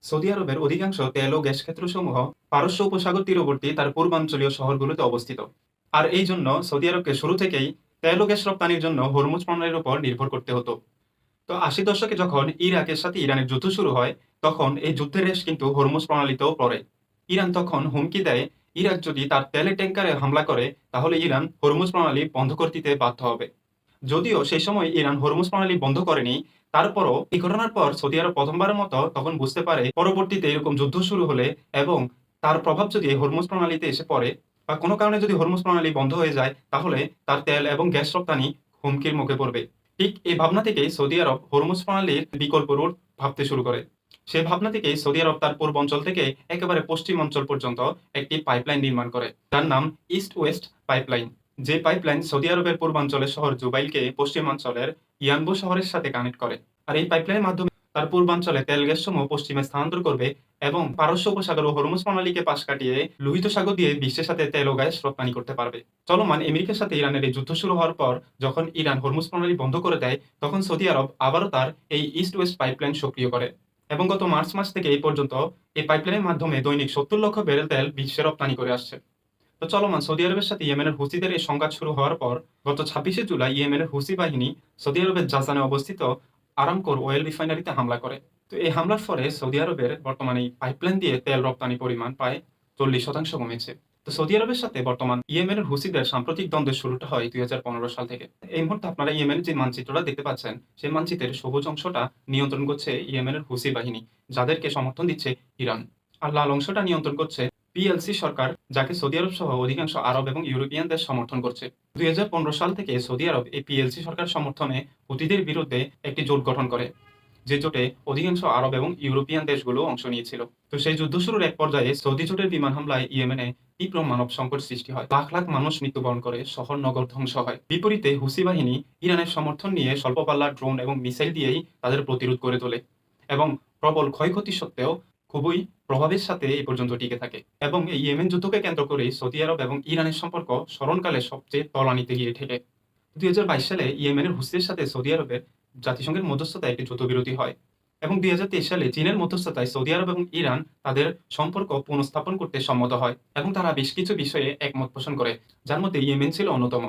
Saudi আরবের অধিকাংশ তেল ও গ্যাস ক্ষেত্রসমূহ পারস্য উপসাগর তীরবর্তী তার পূর্বাঞ্চলীয় শহরগুলোতে অবস্থিত। আর এই জন্য সৌদি আরবকে শুরু থেকেই তেল ও গ্যাস রপ্তানির জন্য হরমুজ প্রণালীর উপর নির্ভর করতে হতো। তো ৮০ দশকে যখন ইরাকের সাথে ইরানের যুদ্ধ শুরু হয়, তখন এই যুদ্ধের রেশ কিন্তু হরমুজ প্রণালীতেও পড়ে। ইরান তখন হুমকি দেয়, ইরাক যদি তার তেলের ট্যাঙ্কারে হামলা করে তাহলে ইরান হরমুজ প্রণালী বন্ধ করে দিতে বাধ্য হবে। যদিও সেই সময় ইরান হরমুজ প্রণালী বন্ধ করেনি, তারপরও এই ঘটনার পর সৌদি আরব প্রথমবারের মতো তখন বুঝতে পারে পরবর্তীতে এরকম যুদ্ধ শুরু হলে এবং তার প্রভাব যদি হরমুজ প্রণালীতে এসে পড়ে বা কোনো কারণে যদি হরমুজ প্রণালী বন্ধ হয়ে যায়, তাহলে তার তেল এবং গ্যাস রপ্তানি হুমকির মুখে পড়বে। ঠিক এই ভাবনা থেকেই সৌদি আরব হরমুজ প্রণালীর বিকল্প রুট ভাবতে শুরু করে। সে ভাবনা থেকেই সৌদি আরব তার পূর্ব অঞ্চল থেকে একেবারে পশ্চিম অঞ্চল পর্যন্ত একটি পাইপলাইন নির্মাণ করে, যার নাম ইস্ট ওয়েস্ট পাইপলাইন। যে পাইপলাইন সৌদি আরবের পূর্বাঞ্চলের শহর জুবাইলকে পশ্চিমাঞ্চলের ইয়ানবু শহরের সাথে কানেক্ট করে। আর এই পাইপলাইনের মাধ্যমে তার পূর্বাঞ্চলে তেল গ্যাস সমূহ পশ্চিমে স্থানান্তর করবে এবং পারস্য উপসাগর ও হরমুজ প্রণালীকে পাশ কাটিয়ে লোহিত সাগর দিয়ে বিশ্বের সাথে তেল ও গ্যাস রপ্তানি করতে পারবে। চলমান আমেরিকার সাথে ইরানের এই যুদ্ধ শুরু হওয়ার পর যখন ইরান হরমুজ প্রণালী বন্ধ করে দেয়, তখন সৌদি আরব আবারও তার এই ইস্ট ওয়েস্ট পাইপলাইন সক্রিয় করে এবং গত মার্চ মাস থেকে এই পর্যন্ত এই পাইপলাইনের মাধ্যমে দৈনিক ৭০ লক্ষ ব্যারেল তেল বিশ্বে রপ্তানি করে আসছে। তো চলমান সৌদি আরবের সাথে ইয়েমেনের হুসিদের এই সংঘাত শুরু হওয়ার পর গত ২৬শে জুলাই ইয়েমেনের হুসি বাহিনী সৌদি আরবের জাসানে অবস্থিত আরামকোর অয়েল রিফাইনারিতে হামলা করে। তো এই হামলার ফলে সৌদি আরবের বর্তমানে এই পাইপলাইন দিয়ে তেল রপ্তানি পরিমাণ প্রায় ৪০% কমেছে। তো সৌদি আরবের সাথে বর্তমান ইয়েমেনের হুসিদের সাম্প্রতিক দ্বন্দ্বের শুরুটা হয় ২০১৫ সাল থেকে। এই মুহূর্তে আপনারা ইয়েমেনের যে মানচিত্রটা দেখতে পাচ্ছেন, সেই মানচিত্রের সবুজ অংশটা নিয়ন্ত্রণ করছে ইয়েমেনের হুসি বাহিনী, যাদেরকে সমর্থন দিচ্ছে ইরান। আর লাল অংশটা নিয়ন্ত্রণ করছে পিএলসি সরকার, যাকে সৌদি আরব সহ অধিকাংশ আরব এবং ইউরোপিয়ান দেশ সমর্থন করছে। ২০১৫ সাল থেকে সৌদি আরব এই পিএলসি সরকার সমর্থনে হুতিদের বিরুদ্ধে একটি জোট গঠন করে, যে জোটে অধিকাংশ আরব এবং ইউরোপিয়ান দেশগুলো অংশ নিয়েছিল। তো সেই যুদ্ধ শুরুর এক পর্যায়ে সৌদি জোটের বিমান হামলায় ইয়েমেনে তীব্র মানব সংকট সৃষ্টি হয়। লাখ লাখ মানুষ মৃত্যুবরণ করে, শহর নগর ধ্বংস হয়। বিপরীতে হুসি বাহিনী ইরানের সমর্থন নিয়ে স্বল্প পাল্লার ড্রোন এবং মিসাইল দিয়েই তাদের প্রতিরোধ করে তোলে এবং প্রবল ক্ষয়ক্ষতি সত্ত্বেও খুবই প্রভাবের সাথে এই পর্যন্ত টিকে থাকে। এবং এই ইয়েমেন যুদ্ধকে কেন্দ্র করে সৌদি আরব এবং ইরানের সম্পর্ক স্মরণকালে সবচেয়ে তলানিতে গিয়ে ঠেকে। ২০২২ সালে ইয়েমেনের হুসিদের সাথে সৌদি আরবের জাতিসংঘের মধ্যস্থতায় একটি যুদ্ধবিরতি হয় এবং ২০২৩ সালে চীনের মধ্যস্থতায় সৌদি আরব এবং ইরান তাদের সম্পর্ক পুনঃস্থাপন করতে সম্মত হয় এবং তারা বেশ কিছু বিষয়ে একমত পোষণ করে, যার মধ্যে ইয়েমেন ছিল অন্যতম।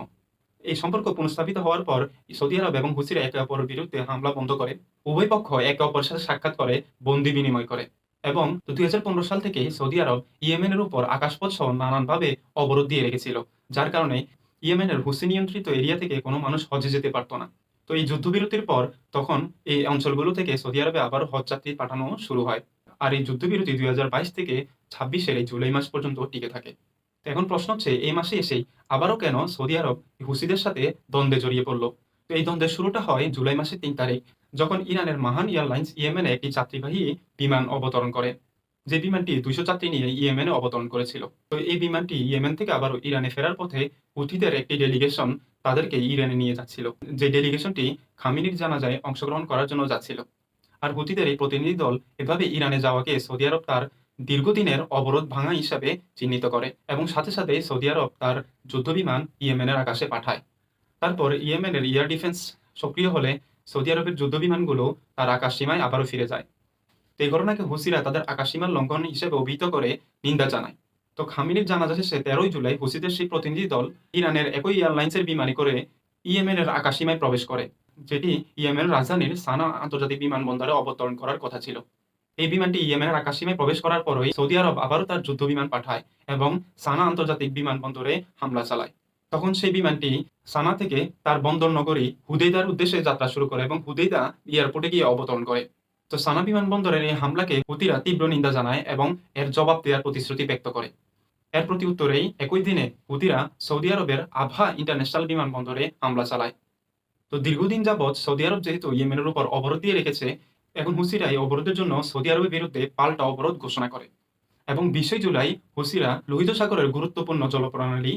এই সম্পর্ক পুনঃস্থাপিত হওয়ার পর সৌদি আরব এবং হুসিরা একে অপরের বিরুদ্ধে হামলা বন্ধ করে, উভয় পক্ষ একে অপরের সাথে সাক্ষাৎ করে, বন্দি বিনিময় করে এবং ২০১৫ সাল থেকে সৌদি আরব ইয়েমেনের উপর আকাশপথ সহ নানানভাবে অবরোধ দিয়ে রেখেছিল, যার কারণে ইয়েমেনের হুসি নিয়ন্ত্রিত এরিয়া থেকে কোনো মানুষ হজে যেতে পারত না। তো এই যুদ্ধবিরতির পর তখন এই অঞ্চলগুলো থেকে সৌদি আরবে আবার হজ যাত্রী পাঠানো শুরু হয়। আর এই যুদ্ধবিরতি ২০২২ থেকে ২৬-এর এই জুলাই মাস পর্যন্ত টিকে থাকে। তো এখন প্রশ্ন হচ্ছে, এই মাসে এসেই আবারও কেন সৌদি আরব হুসিদের সাথে দ্বন্দ্বে জড়িয়ে পড়ল? তো এই দ্বন্দ্বের শুরুটা হয় জুলাই মাসের ৩ তারিখ, যখন ইরানের মাহান এয়ারলাইন্স ইয়েমেনে একটি যাত্রীবাহী বিমান অবতরণ করে। যে বিমানটি ২০০ যাত্রী নিয়ে ইয়েমেনে অবতরণ করেছিল। তো এই বিমানটি ইয়েমেন থেকে আবারও ইরানে ফেরার পথে হুথিদের একটি ডেলিগেশন তাদেরকে ইরানে নিয়ে যাচ্ছিল। যে ডেলিগেশনটি খামেনির জানাজায় অংশগ্রহণ করার জন্য যাচ্ছিল। আর হুথিদের এই প্রতিনিধি দল এভাবে ইরানে যাওয়াকে সৌদি আরব তার দীর্ঘদিনের অবরোধ ভাঙা হিসাবে চিহ্নিত করে এবং সাথে সাথে সৌদি আরব তার যুদ্ধবিমান ইয়েমেনের আকাশে পাঠায়। তারপর ইয়েমেনের এয়ার ডিফেন্স সক্রিয় হলে সৌদি আরবের যুদ্ধবিমানগুলো তার আকাশসীমায় আবারও ফিরে যায়। তো এই ঘটনাকে হুসিরা তাদের আকাশসীমার লঙ্ঘন হিসেবে অভিহিত করে নিন্দা জানায়। তো খামেনির জানাজা শেষে ১৩ জুলাই হুসিদের সেই প্রতিনিধি দল ইরানের একই এয়ারলাইন্সের বিমানে করে ইয়েমেনের আকাশসীমায় প্রবেশ করে, যেটি ইয়েমেনের রাজধানীর সানা আন্তর্জাতিক বিমানবন্দরে অবতরণ করার কথা ছিল। এই বিমানটি ইয়েমেনের আকাশসীমায় প্রবেশ করার পরই সৌদি আরব আবারও তার যুদ্ধবিমান পাঠায় এবং সানা আন্তর্জাতিক বিমানবন্দরে হামলা চালায়। তখন সেই বিমানটি সানা থেকে তার বন্দর নগরী হুদেইদার উদ্দেশ্যে যাত্রা শুরু করে এবং হুদেইদা এয়ারপোর্টে গিয়ে অবতরণ করে। তো সানা বিমানবন্দরের এই হামলাকে হুতিরা তীব্র নিন্দা জানায় এবং এর জবাব দেওয়ার প্রতিশ্রুতি ব্যক্ত করে। এর প্রতি উত্তরেই একই দিনে হুতিরা সৌদি আরবের আবহা ইন্টারন্যাশনাল বিমানবন্দরে হামলা চালায়। তো দীর্ঘদিন যাবৎ সৌদি আরব যেহেতু ইয়েমেনের উপর অবরোধ দিয়ে রেখেছে, এখন হুসিরা এই অবরোধের জন্য সৌদি আরবের বিরুদ্ধে পাল্টা অবরোধ ঘোষণা করে এবং ২০ জুলাই হুসিরা লোহিত সাগরের গুরুত্বপূর্ণ জলপ্রণালী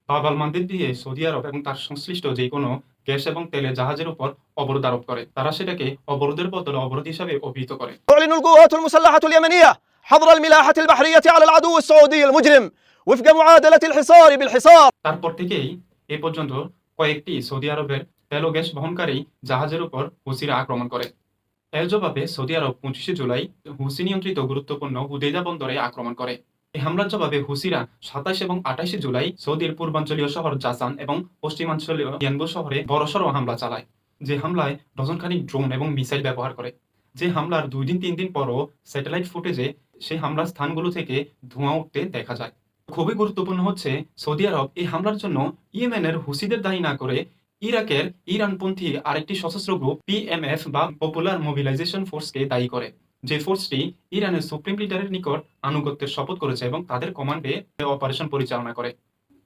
বাব আল মান্দেব দিয়ে সৌদি আরব এবং তার সংশ্লিষ্ট যে কোনো গ্যাস এবং তেলের জাহাজের উপর অবরোধ আরোপ করে। তারা সেটাকে অবরোধের বদলে অবরোধ হিসাবে অভিহিত করে। تعلن القوات المسلحة اليمنية حظر الملاحة البحرية على العدو السعودي المجرم وفق معادلة الحصار بالحصار. তারপর থেকেই এ পর্যন্ত কয়েকটি সৌদি আরবের তেল ও গ্যাস বহনকারী জাহাজের উপর হুসিরা আক্রমণ করে এর জবাবে সৌদি আরব 25 জুলাই হুসি নিয়ন্ত্রিত গুরুত্বপূর্ণ হুদেইদা বন্দরে আক্রমণ করে। এই হামলার জবাবে হুসিরা 27 এবং 28 জুলাই সৌদির পূর্বাঞ্চলীয় শহর জাসান এবং পশ্চিমাঞ্চলীয় ইয়ানবু শহরে বড়সড় হামলা চালায়, যে হামলায় ডজনখানিক ড্রোন এবং মিসাইল ব্যবহার করে। যে হামলার 2 দিন 3 দিন পরও স্যাটেলাইট ফুটেজে সেই হামলার স্থানগুলো থেকে ধোঁয়া উঠতে দেখা যায়। খুবই গুরুত্বপূর্ণ হচ্ছে সৌদি আরব এই হামলার জন্য ইয়েমেনের হুসিদের দায়ী না করে ইরাকের ইরানপন্থী আরেকটি সশস্ত্র গ্রুপ পিএমএফ বা পপুলার মোবিলাইজেশন ফোর্সকে দায়ী করে, যে ফোর্সটি ইরানের সুপ্রিম লিডারের নিকট আনুগত্যের শপথ করেছে এবং তাদের কমান্ডে অপারেশন পরিচালনা করে।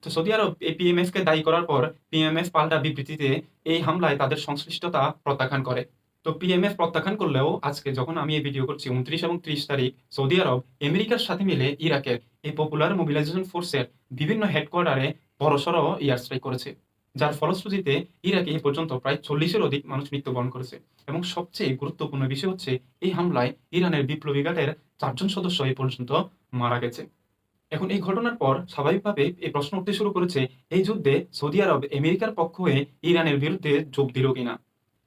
তো সৌদি আরব এই পিএমএফ কে দায়ী করার পর পিএমএফ পাল্টা বিবৃতিতে এই হামলায় তাদের সংশ্লিষ্টতা প্রত্যাখ্যান করে। তো পিএমএফ প্রত্যাখ্যান করলেও আজকে যখন আমি এই ভিডিও করছি 29 এবং 30 তারিখ সৌদি আরব আমেরিকার সাথে মিলে ইরাকের এই পপুলার মোবিলাইজেশন ফোর্সের বিভিন্ন হেডকোয়ার্টারে বড়সড় এয়ার স্ট্রাইক করেছে, যার ফলশ্রুতিতে ইরাকে এ পর্যন্ত প্রায় 40-এর অধিক মানুষ মৃত্যুবরণ করেছে। এবং সবচেয়ে গুরুত্বপূর্ণ বিষয় হচ্ছে এই হামলায় ইরানের বিপ্লবী গার্ডের 4 জন সদস্য এ পর্যন্ত মারা গেছে। এখন এই ঘটনার পর স্বাভাবিকভাবে এই প্রশ্ন উঠতে শুরু করেছে, এই যুদ্ধে সৌদি আরব আমেরিকার পক্ষ হয়ে ইরানের বিরুদ্ধে যোগ দিল কিনা।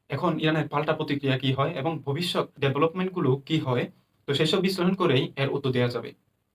এখন ইরানের পাল্টা প্রতিক্রিয়া কি হয় এবং ভবিষ্যৎ ডেভেলপমেন্টগুলো কি হয়, তো সেসব বিশ্লেষণ করেই এর উত্তর দেওয়া যাবে।